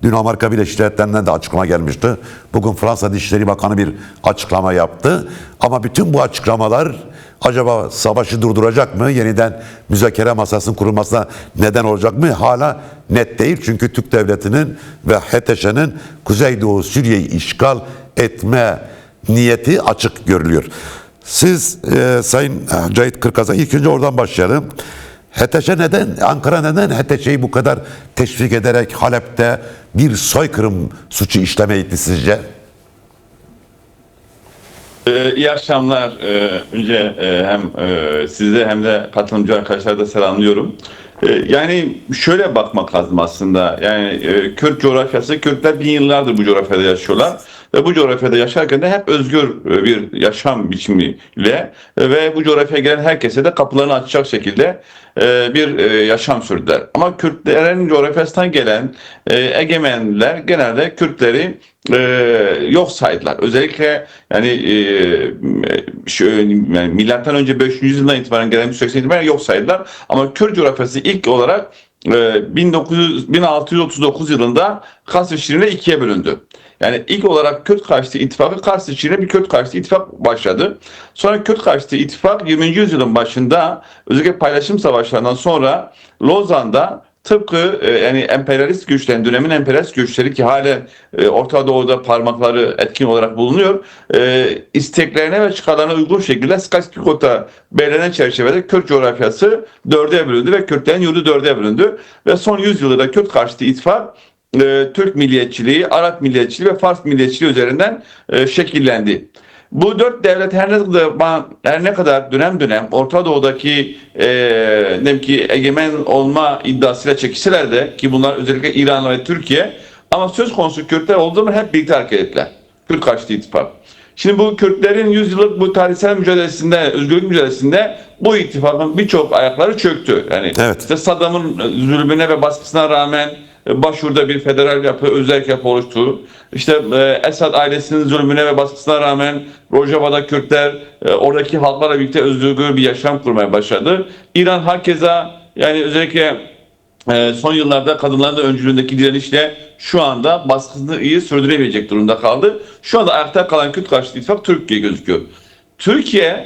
Dün Amerika Birleşik Devletleri'nden de açıklama gelmişti. Bugün Fransa Dışişleri Bakanı bir açıklama yaptı. Ama bütün bu açıklamalar acaba savaşı durduracak mı? Yeniden müzakere masasının kurulmasına neden olacak mı? Hala net değil. Çünkü Türk Devleti'nin ve HTŞ'nin Kuzeydoğu Suriye'yi işgal etme niyeti açık görülüyor. Siz Sayın Cahit Kırkaz'a ilk önce oradan başlayalım. HTŞ neden, Ankara neden HTŞ'yi bu kadar teşvik ederek Halep'te bir soykırım suçu işlemeye itti sizce? İyi akşamlar. Önce hem size hem de katılımcı arkadaşları da selamlıyorum. Yani şöyle bakmak lazım aslında. Yani Kürt coğrafyası, Kürtler bin yıllardır bu coğrafyada yaşıyorlar. Ve bu coğrafyada yaşarken de hep özgür bir yaşam biçimiyle ve bu coğrafyaya gelen herkese de kapılarını açacak şekilde bir yaşam sürdüler. Ama Kürtlerin coğrafyasından gelen egemenler genelde Kürtleri yok saydılar. Özellikle yani, yani milattan önce 500 yıldan itibaren gelen 180 itibaren yok saydılar. Ama Kürt coğrafyası ilk olarak 1639 yılında Kars Şirin'e ikiye bölündü. Yani ilk olarak Kürt karşıtı ittifakı Kars Şirin'e bir Kürt karşıtı ittifak başladı. Sonra Kürt karşıtı ittifak 20. yüzyılın başında özellikle paylaşım savaşlarından sonra Lozan'da tıpkı yani emperyalist güçlerin, dönemin emperyalist güçleri ki halen Orta Doğu'da parmakları etkin olarak bulunuyor, isteklerine ve çıkarlarına uygun şekilde Sykes-Picot'a belirlenen çerçevede Kürt coğrafyası dörde bölündü ve Kürtlerin yurdu dörde bölündü. Ve son yüzyılda Kürt karşıtı ittifak Türk milliyetçiliği, Arap milliyetçiliği ve Fars milliyetçiliği üzerinden şekillendi. Bu dört devlet her ne kadar dönem dönem Orta Doğu'daki egemen olma iddiasıyla çekişseler de ki bunlar özellikle İran ve Türkiye, ama söz konusu Kürtler olduğu zaman hep birlikte hareket ettiler. Kürt karşıtı ittifak. Şimdi bu Kürtlerin 100 yıllık bu tarihsel mücadelesinde, özgürlük mücadelesinde bu ittifakın birçok ayakları çöktü. Yani Evet. işte Saddam'ın zulmüne ve baskısına rağmen başvurda bir federal yapı, özerk yapı oluştu. İşte Esad ailesinin zulmüne ve baskısına rağmen Rojava'da Kürtler oradaki halklarla birlikte özgür bir yaşam kurmaya başladı. İran hakeza, yani özellikle son yıllarda kadınların da öncülüğündeki direnişle şu anda baskısını iyi sürdüremeyecek durumda kaldı. Şu anda ayakta kalan Kürt karşıtı ittifak Türkiye gözüküyor. Türkiye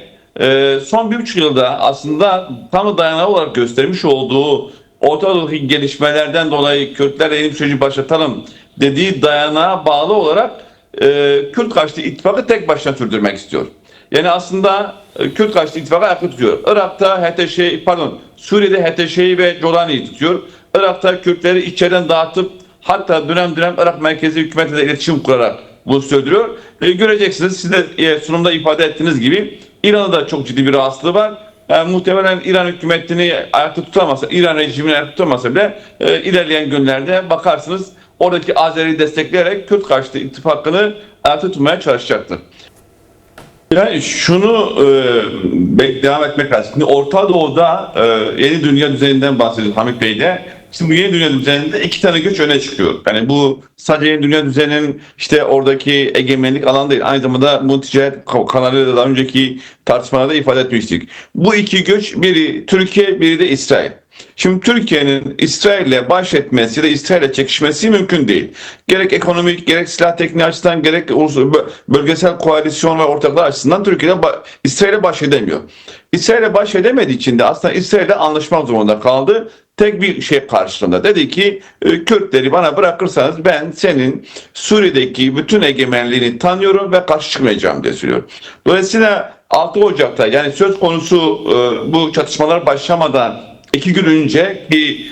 son 1,5 yılda aslında tam dayanağı olarak göstermiş olduğu Orta Doğu'daki gelişmelerden dolayı Kürtlerle yeni bir süreci başlatalım dediği dayanağa bağlı olarak Kürt karşıtı ittifakı tek başına sürdürmek istiyor. Yani aslında Kürt karşıtı ittifakı ayakta tutuyor. Irak'ta Suriye'de HTŞ'yi ve Jolani'yi tutuyor. Irak'ta Kürtleri içeriden dağıtıp hatta dönem dönem Irak merkezi hükümetle iletişim kurarak bunu sürdürüyor. Göreceksiniz, siz de sunumda ifade ettiğiniz gibi İran'da da çok ciddi bir rahatsızlığı var. Yani muhtemelen İran hükümetini ayakta tutamasa, İran rejimini ayakta tutamasa bile ilerleyen günlerde bakarsınız oradaki Azeri'yi destekleyerek Kürt karşıtı ittifakını ayakta tutmaya çalışacaktır. Yani şunu devam etmek lazım. Şimdi Orta Doğu'da yeni dünya düzeninden bahsediyor Hamit Bey de. Şimdi bu yeni dünya düzeninde iki tane güç öne çıkıyor. Yani bu sadece yeni dünya düzeninin işte oradaki egemenlik alanı değil. Aynı zamanda bu ticaret kanalıyla daha önceki tartışmalarda ifade etmiştik. Bu iki güç, biri Türkiye, biri de İsrail. Şimdi Türkiye'nin İsrail'le baş etmesi ya da İsrail'le çekişmesi mümkün değil. Gerek ekonomik, gerek silah tekniği açısından, gerek bölgesel koalisyon ve ortaklar açısından Türkiye'de İsrail'le baş edemiyor. İsrail'le baş edemediği için de aslında İsrail'le anlaşmak zorunda kaldı. Tek bir şey karşılığında dedi ki Kürtleri bana bırakırsanız ben senin Suriye'deki bütün egemenliğini tanıyorum ve karşı çıkmayacağım diye söylüyor. Dolayısıyla 6 Ocak'ta yani söz konusu bu çatışmalar başlamadan 2 gün önce ki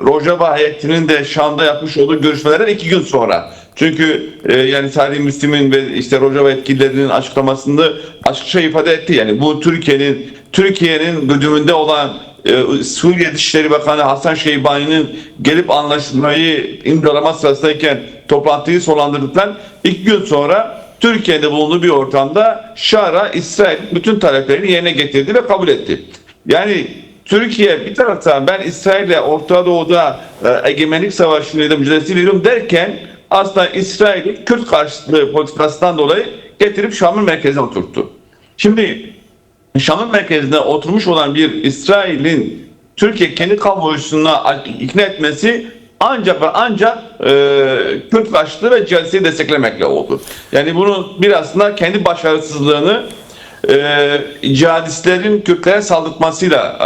Rojava heyetinin de Şam'da yapmış olduğu görüşmelerden 2 gün sonra. Çünkü yani Salih Müslim'in ve işte Rojava yetkililerinin açıklamasında açıkça ifade etti. Yani bu Türkiye'nin güdümünde olan Suriye Dışişleri Bakanı Hasan Şeybani'nin gelip anlaşmayı imzalama sırasındayken toplantıyı sonlandırdıktan 2 gün sonra Türkiye'de bulunduğu bir ortamda Şar'a İsrail bütün taleplerini yerine getirdi ve kabul etti. Yani Türkiye bir taraftan ben İsrail'le Orta Doğu'da egemenlik savaşıyla mücadelesi veriyorum derken aslında İsrail'i Kürt karşıtlığı politikasından dolayı getirip Şam'ın merkezine oturttu. Şimdi Şam'ın merkezine oturmuş olan bir İsrail'in Türkiye kendi kamuoyusuna ikna etmesi ancak ve ancak Kürt karşıtlığı ve cihadistliği desteklemekle oldu. Yani bunu bir aslında kendi başarısızlığını cihadistlerin Kürtlere saldırtmasıyla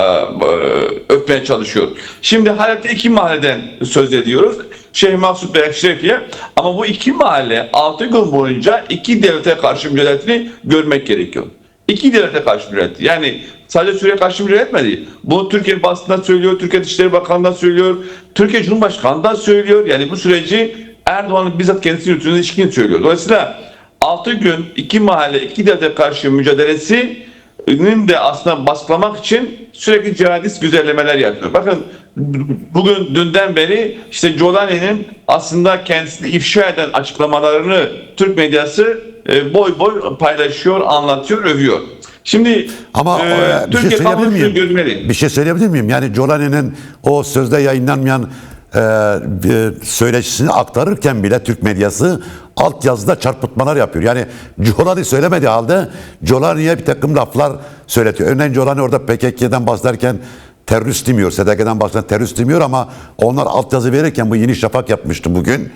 öpmeye çalışıyor. Şimdi Halep'te 2 mahalleden söz ediyoruz. Şeyh Maksut ve Eşrefiye. Ama bu 2 mahalle 6 gün boyunca 2 devlete karşı mücadelesini görmek gerekiyor. 2 devlete karşı mücadele. Yani sadece Suriye karşı mücadele etmedi. Bunu Türkiye basında söylüyor, Türkiye Dışişleri Bakanı da söylüyor, Türkiye Cumhurbaşkanı da söylüyor. Yani bu süreci Erdoğan'ın bizzat kendisi yürüttüğüne ilişkin söylüyor. Dolayısıyla 6 gün 2 mahalle 2 devlete karşı mücadelesinin de aslında baskılamak için sürekli cihadist güzellemeler yapıyor. Bakın bugün dünden beri işte Jolani'nin aslında kendisini ifşa eden açıklamalarını Türk medyası boy boy paylaşıyor, anlatıyor, övüyor. Şimdi Ama bir şey Türkiye söyleyebilir miyim? görmeli. Bir şey söyleyebilir miyim? Yani Jolani'nin o sözde yayınlanmayan söyleşisini aktarırken bile Türk medyası altyazıda çarpıtmalar yapıyor. Yani Jolani söylemediği halde Jolani'ye bir takım laflar söyletiyor. Örneğin Jolani orada PKK'den bahsederken terörist demiyor, SDG'den bahsederken terörist demiyor ama onlar altyazı verirken bu Yeni Şafak yapmıştı bugün.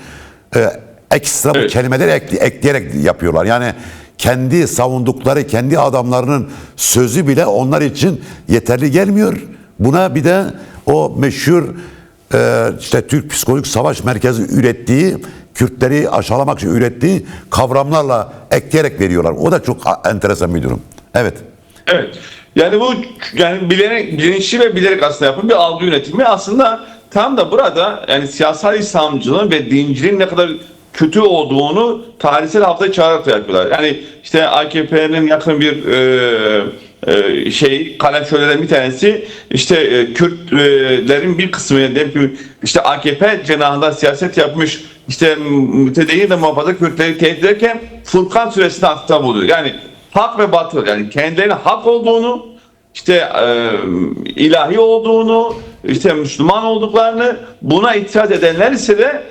Ekstra bu kelimeleri ekleyerek yapıyorlar. Yani kendi savundukları, kendi adamlarının sözü bile onlar için yeterli gelmiyor. Buna bir de o meşhur işte Türk Psikolojik Savaş Merkezi ürettiği, Kürtleri aşağılamak için ürettiği kavramlarla ekleyerek veriyorlar. O da çok enteresan bir durum. Evet. Evet. Yani bu yani bilinçli ve bilerek aslında yapılan bir algı yönetimi. Aslında tam da burada yani siyasal İslamcılığın ve dinciliğin ne kadar kötü olduğunu tarihsel hafızaya çağırarak yapıyorlar. Yani işte AKP'nin yakın bir kalem şöyleden bir tanesi işte Kürtlerin bir kısmı işte AKP cenahında siyaset yapmış işte mütedeyyin ve muhafaza Kürtleri tehdit ederken Furkan suresini atıfta buluyor. Yani hak ve batıl yani kendilerine hak olduğunu işte ilahi olduğunu işte Müslüman olduklarını buna itiraz edenler ise de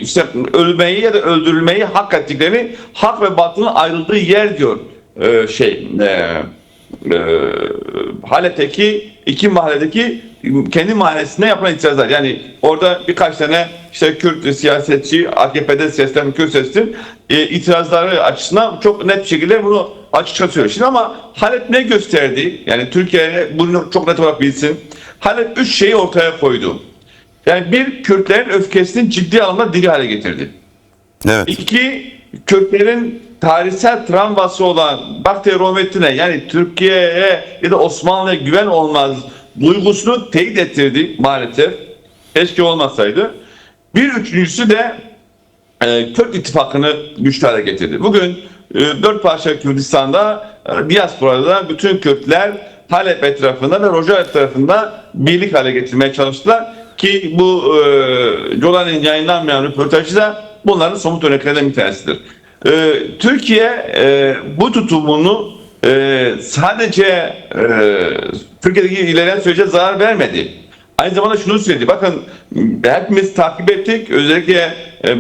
işte ölmeyi ya da öldürülmeyi hak ettiklerini hak ve batılın ayrıldığı yer diyor Halep'teki 2 mahalledeki kendi mahallesine yapılan itirazlar. Yani orada birkaç tane işte Kürt siyasetçi, AKP'de seslenen Kürt sesinin itirazları açısından çok net bir şekilde bunu açıkça söylüyor. Şimdi ama Halep ne gösterdi? Yani Türkiye bunu çok net olarak bilsin. Halep 3 şeyi ortaya koydu. Yani bir, Kürtlerin öfkesini ciddi anlamda diri hale getirdi. Evet. 2, Kürtlerin tarihsel travması olan Bakti Romettin'e yani Türkiye'ye ya da Osmanlı'ya güven olmaz duygusunu teyit ettirdi maalesef. Keşke olmasaydı. Bir üçüncüsü de Kürt ittifakını güçlü hale getirdi. Bugün 4 parça Kürdistan'da diasporada bütün Kürtler Halep etrafında ve Rojava etrafında birlik hale getirmeye çalıştılar ki bu Jolani'nin yayınlanmayan röportajı da bunların somut örneklerinden bir tanesidir. Türkiye bu tutumunu sadece Türkiye'deki ilerleyen sürece zarar vermedi. Aynı zamanda şunu söyledi. Bakın hepimiz takip ettik. Özellikle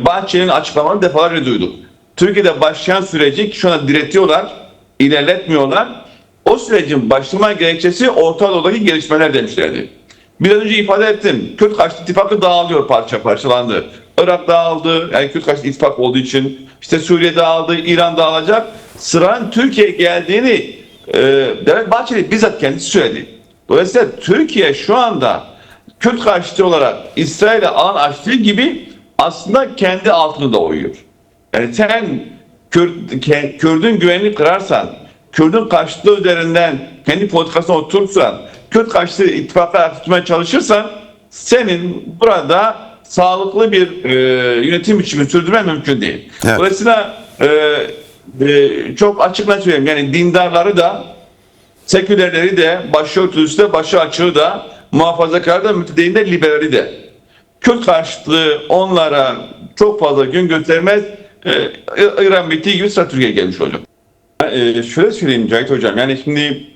Bahçeli'nin açıklamalarını defalarca duyduk. Türkiye'de başlayan süreci şu anda diretiyorlar, ilerletmiyorlar. O sürecin başlama gerekçesi Orta Doğu'daki gelişmeler demişlerdi. Biraz önce ifade ettim. Kürt karşıtı ittifakı dağılıyor, parçalandı. Irak dağıldı, yani Kürt karşıtı ittifak olduğu için. İşte Suriye dağıldı, İran dağılacak. Sıranın Türkiye'ye geldiğini Devlet Bahçeli bizzat kendisi söyledi. Dolayısıyla Türkiye şu anda Kürt karşıtı olarak İsrail'e alan açtığı gibi aslında kendi altını da oyuyor. Yani sen Kürt'ün güvenini kırarsan, Kürt'ün karşıtlığı üzerinden kendi politikasına oturursan, Kürt karşıtı ittifaklar tutmaya çalışırsan senin burada sağlıklı bir yönetim biçimi sürdürmen mümkün değil. Evet. Dolayısıyla çok açık net söyleyeyim. Yani dindarları da, sekülerleri de, başörtüsü de, başı açığı da, muhafazakarı da, mütedeyyin de, liberali de. Kürt karşıtlığı onlara çok fazla gün göstermez. İran bittiği gibi sıra Türkiye'ye gelmiş olacak. Şöyle söyleyeyim Cahit Hocam. Yani şimdi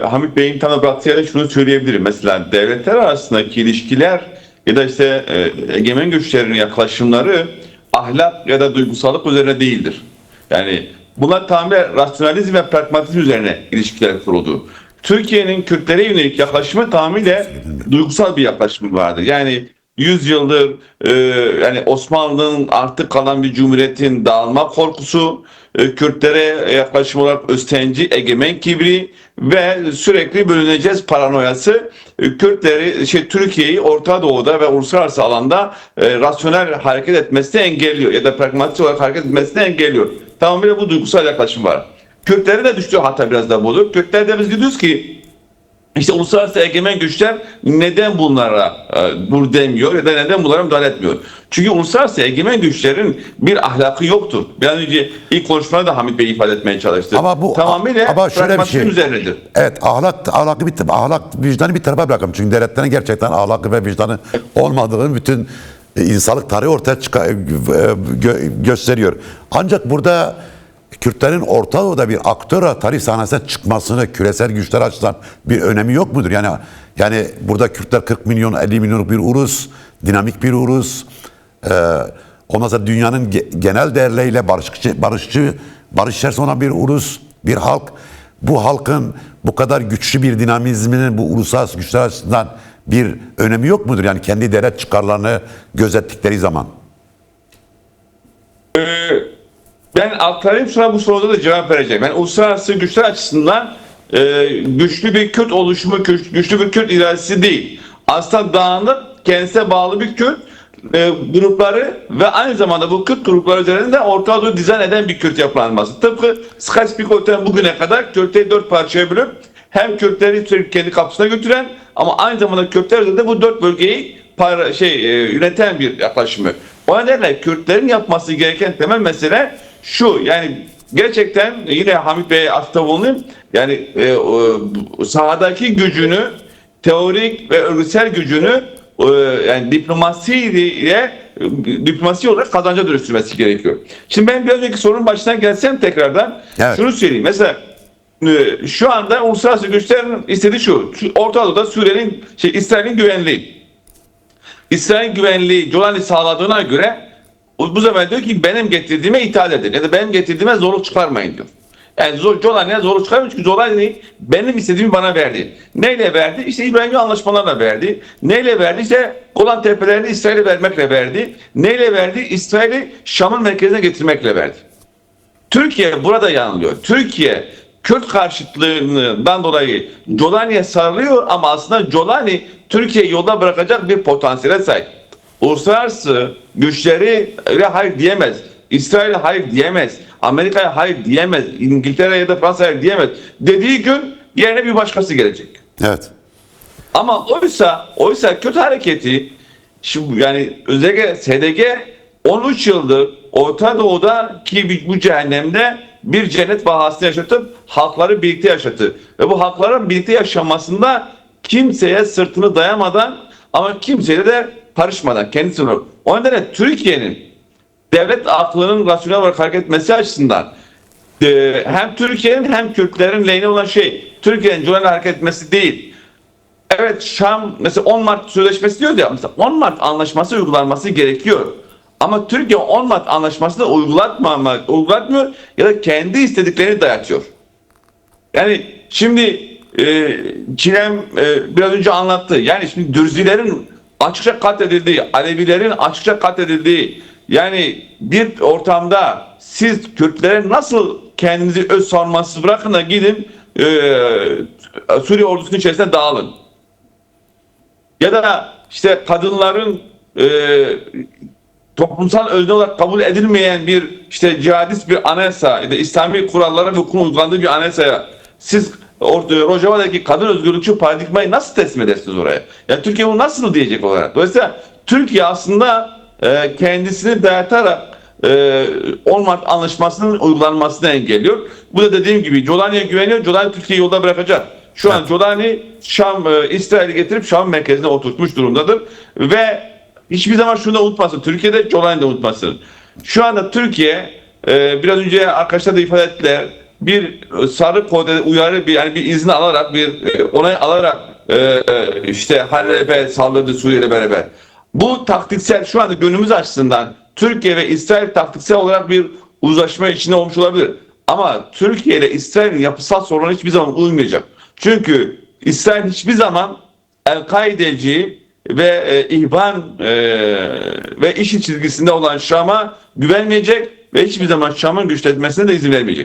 Hamit Bey'in tanı bıraktığı yerde şunu söyleyebilirim. Mesela devletler arasındaki ilişkiler ya da işte egemen güçlerin yaklaşımları ahlak ya da duygusallık üzerine değildir. Yani bunlar tamamen rasyonalizm ve pragmatizm üzerine ilişkiler kuruldu. Türkiye'nin Kürtlere yönelik yaklaşımı tamamıyla duygusal bir yaklaşımı vardı. Yani 100 yıldır yani Osmanlı'nın artık kalan bir cumhuriyetin dağılma korkusu, Kürtlere yaklaşım olarak östenci, egemen kibri ve sürekli bölüneceğiz paranoyası Kürtleri, Türkiye'yi Orta Doğu'da ve uluslararası alanda rasyonel hareket etmesini engelliyor ya da pragmatik olarak hareket etmesini engelliyor. Tamamıyla bu duygusal yaklaşım var. Kürtlerin de düştüğü hatta biraz da budur. Kürtler de biz diyoruz ki İşte uluslararası egemen güçler neden bunlara dur demiyor ya da neden bunlara müdahale etmiyor? Çünkü uluslararası egemen güçlerin bir ahlakı yoktur. Bir an önce ilk konuşmada da Hamit Bey ifade etmeye çalıştı. Ama bu tamamıyla ama şöyle bir pragmatizm şey. üzerinedir. Evet, ahlak vicdanı bir tarafa bırakalım. Çünkü devletlerin gerçekten ahlakı ve vicdanı olmadığını bütün insanlık tarihi ortaya gösteriyor. Ancak burada Kürtlerin Orta Doğu'da bir aktör tarih sahnesine çıkmasını küresel güçler açısından bir önemi yok mudur? Yani burada Kürtler 40 milyon 50 milyonluk bir ulus, dinamik bir ulus. Ondan sonra dünyanın genel değerleriyle barış içerisinde olan bir ulus, bir halk. Bu halkın bu kadar güçlü bir dinamizminin bu uluslararası güçler açısından bir önemi yok mudur? Yani kendi devlet çıkarlarını gözettikleri zaman. Ben aktarayım, sonra bu soruda da cevap vereceğim. Yani uluslararası güçler açısından güçlü bir Kürt oluşumu, güçlü bir Kürt iradesi değil. Aslında dağınık, kendisine bağlı bir Kürt grupları ve aynı zamanda bu Kürt grupları üzerinde Orta Doğu dizayn eden bir Kürt yapılanması. Tıpkı Sykes-Picot'tan bugüne kadar Kürtleri 4 parçaya bölüp hem Kürtleri sürekli kendi kapısına götüren ama aynı zamanda Kürtler üzerinde bu 4 bölgeyi yöneten bir yaklaşımı. O nedenle Kürtlerin yapması gereken temel mesele şu, yani gerçekten yine Hamit Bey'e atıfta bulunayım. Yani sahadaki gücünü, teorik ve örgütsel gücünü yani diplomasi olarak kazanca dönüştürmesi gerekiyor. Şimdi ben biraz önceki sorunun başına gelsem tekrardan şunu söyleyeyim. Mesela şu anda uluslararası güçlerin istediği şu Orta Doğu'da Suriye'nin İsrail'in güvenliği. İsrail güvenliği Jolani sağladığına göre bu sefer diyor ki benim getirdiğime itaat edin ya da benim getirdiğime zorluk çıkarmayın diyor. Yani Jolani'ye zorluk çıkarmıyor çünkü Jolani benim istediğimi bana verdi. Neyle verdi? İşte İbrahim'le anlaşmalarla verdi. Neyle verdi? İşte Golan Tepelerini İsrail'e vermekle verdi. Neyle verdi? İsrail'i Şam'ın merkezine getirmekle verdi. Türkiye burada yanılıyor. Türkiye Kürt karşıtlığından dolayı Jolani'ye sarılıyor ama aslında Jolani Türkiye'yi yolda bırakacak bir potansiyele sahip. Uluslararası güçleri hayır diyemez. İsrail'e hayır diyemez. Amerika'ya hayır diyemez. İngiltere ya da Fransa'ya diyemez. Dediği gün yerine bir başkası gelecek. Evet. Ama oysa Kürt hareketi şimdi yani özellikle SDG 13 yıldır Orta Doğu'da ki bu cehennemde bir cennet bahasını yaşatıp halkları birlikte yaşatır. Ve bu halkların birlikte yaşamasında kimseye sırtını dayamadan ama kimseye de karışmadan kendisini. O nedenle Türkiye'nin devlet aklının rasyonel olarak hareket etmesi açısından hem Türkiye'nin hem Kürtlerin lehine olan Türkiye'nin Jolani hareket etmesi değil. Evet Şam mesela 10 Mart Sözleşmesi diyor ya, mesela 10 Mart Anlaşması uygulanması gerekiyor. Ama Türkiye 10 Mart Anlaşması'nı uygulatmıyor ya da kendi istediklerini dayatıyor. Yani şimdi Çilem biraz önce anlattı. Yani şimdi Dürzilerin açıkça katledildiği, Alevilerin açıkça katledildiği yani bir ortamda siz Kürtlere nasıl kendinizi öz savunmasız bırakın da gidin Suriye ordusunun içerisinde dağılın. Ya da işte kadınların toplumsal özne olarak kabul edilmeyen bir cihadist bir anayasa ya da İslami kurallara ve hukukun uygulandığı bir anayasaya siz Rojava'daki kadın özgürlükçü paradigmayı nasıl teslim edersiniz oraya? Yani Türkiye bunu nasıl diyecek olarak? Dolayısıyla Türkiye aslında kendisini dayatarak 10 Mart Anlaşması'nın uygulanmasını engelliyor. Bu da dediğim gibi Jolani'ye güveniyor. Jolani Türkiye'yi yolda bırakacak. Şu an Jolani İsrail'i getirip Şam merkezine oturtmuş durumdadır. Ve hiçbir zaman şunu da unutmasın. Türkiye'de Jolani de unutmasın. Şu anda Türkiye biraz önce arkadaşlar da ifade ettiler. Bir sarı kode uyarı bir izin alarak bir onay alarak Halep'e saldırdı Suriye'yle beraber. Bu taktiksel şu anda günümüz açısından Türkiye ve İsrail taktiksel olarak bir uzlaşma içinde olmuş olabilir. Ama Türkiye ile İsrail'in yapısal sorunu hiçbir zaman uymayacak. Çünkü İsrail hiçbir zaman El-Kaide'ci ve ihvan ve işi çizgisinde olan Şam'a güvenmeyecek ve hiçbir zaman Şam'ın güçlenmesine de izin vermeyecek.